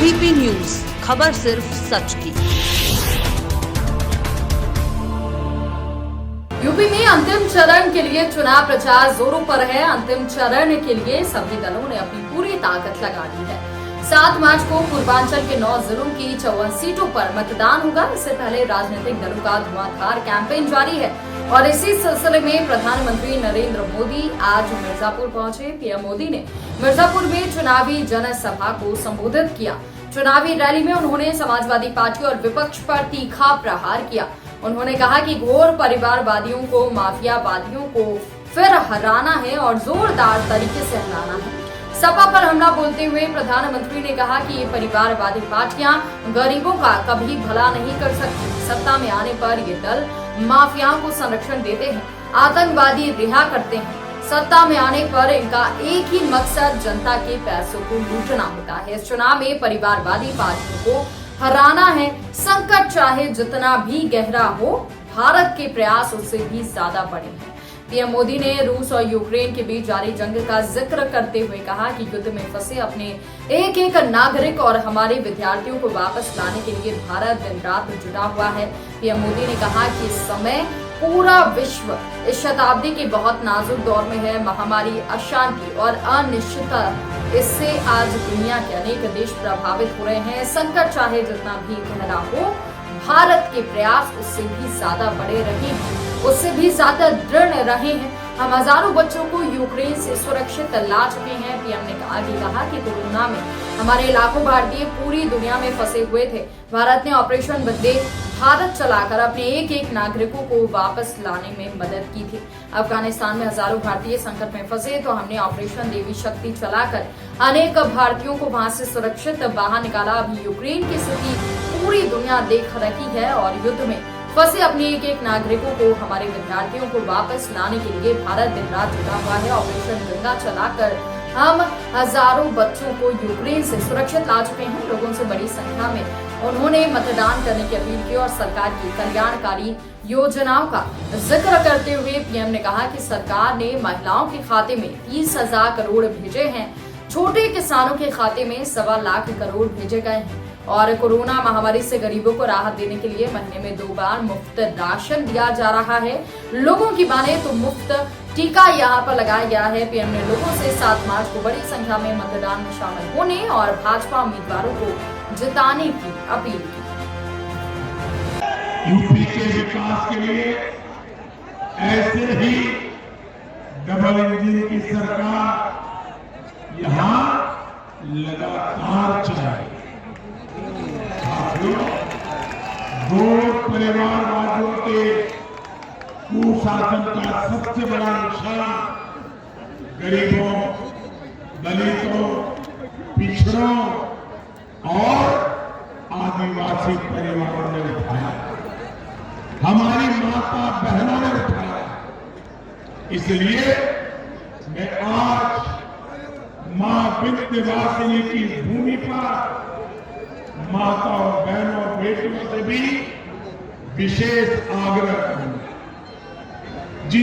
ABP news, खबर सिर्फ सच की। यूपी में अंतिम चरण के लिए चुनाव प्रचार जोरों पर है। अंतिम चरण के लिए सभी दलों ने अपनी पूरी ताकत लगा दी है। 7 मार्च को पूर्वांचल के 9 जिलों की 54 सीटों पर मतदान होगा। इससे पहले राजनीतिक दलों का धुआंधार कैंपेन जारी है और इसी सिलसिले में प्रधानमंत्री नरेंद्र मोदी आज मिर्जापुर पहुंचे। पीएम मोदी ने मिर्जापुर में चुनावी जनसभा को संबोधित किया। चुनावी रैली में उन्होंने समाजवादी पार्टी और विपक्ष पर तीखा प्रहार किया। उन्होंने कहा कि घोर परिवारवादियों को, माफियावादियों को फिर हराना है और जोरदार तरीके से हराना है। सपा पर हमला बोलते हुए प्रधानमंत्री ने कहा कि ये परिवारवादी पार्टियां गरीबों का कभी भला नहीं कर सकती। सत्ता में आने पर ये दल माफियाओं को संरक्षण देते हैं, आतंकवादी रिहा करते हैं। सत्ता में आने पर इनका एक ही मकसद जनता के पैसों को लूटना होता है। इस चुनाव में परिवारवादी पार्टियों को हराना है। संकट चाहे जितना भी गहरा हो, भारत के प्रयास उससे भी ज्यादा बड़े हैं। पीएम मोदी ने रूस और यूक्रेन के बीच जारी जंग का जिक्र करते हुए कहा कि युद्ध में फंसे अपने एक एक नागरिक और हमारे विद्यार्थियों को वापस लाने के लिए भारत दिन रात जुटा हुआ है। पीएम मोदी ने कहा कि इस समय पूरा विश्व इस शताब्दी के बहुत नाजुक दौर में है। महामारी, अशांति और अनिश्चितता, इससे आज दुनिया के अनेक देश प्रभावित हो रहे हैं। संकट चाहे जितना भी गहरा हो, भारत के प्रयास उससे भी ज्यादा बड़े रहे हैं, उससे भी ज्यादा दृढ़ रहे हैं। हम हजारों बच्चों को यूक्रेन से सुरक्षित ला चुके हैं। पीएम ने कहा कि कोरोना में हमारे लाखों भारतीय पूरी दुनिया में फंसे हुए थे। भारत ने ऑपरेशन वंदे भारत चलाकर अपने एक एक नागरिकों को वापस लाने में मदद की थी। अफगानिस्तान में हजारों भारतीय संकट में फंसे तो हमने ऑपरेशन देवी शक्ति चलाकर अनेक भारतीयों को वहां से सुरक्षित बाहर निकाला। अभी यूक्रेन की स्थिति पूरी दुनिया देख रही है और युद्ध में फंसे अपने एक एक नागरिकों को, हमारे विद्यार्थियों को वापस लाने के लिए भारत दिन रात जुटा हुआ है। ऑपरेशन गंगा चलाकर हम हजारों बच्चों को यूक्रेन से सुरक्षित ला चुके हैं। लोगों से बड़ी संख्या में उन्होंने मतदान करने की अपील की और सरकार की कल्याणकारी योजनाओं का जिक्र करते हुए पीएम ने कहा कि सरकार ने महिलाओं के खाते में 30,000 करोड़ भेजे हैं। छोटे किसानों के खाते में 1.25 लाख करोड़ भेजे गए हैं और कोरोना महामारी से गरीबों को राहत देने के लिए महीने में 2 बार मुफ्त राशन दिया जा रहा है। लोगों की माने तो मुफ्त टीका यहाँ पर लगाया गया है। पीएम ने लोगों से 7 मार्च को बड़ी संख्या में मतदान में शामिल होने और भाजपा उम्मीदवारों को जिताने की अपील की। यूपी के विकास के लिए ऐसे ही डबल इंजन की सरकार यहाँ लगातार चलाएगी। घोर परिवारवादियों के कुशासन का सबसे बड़ा नुकसान गरीबों, दलितों, पिछड़ों और आदिवासी परिवारों ने उठाया, हमारी माता बहनों ने उठाया। इसलिए मैं आज मां विंध्यवासिनी की भूमि पर माता और बहनों और बेटियों से भी विशेष आग्रह करूंगा।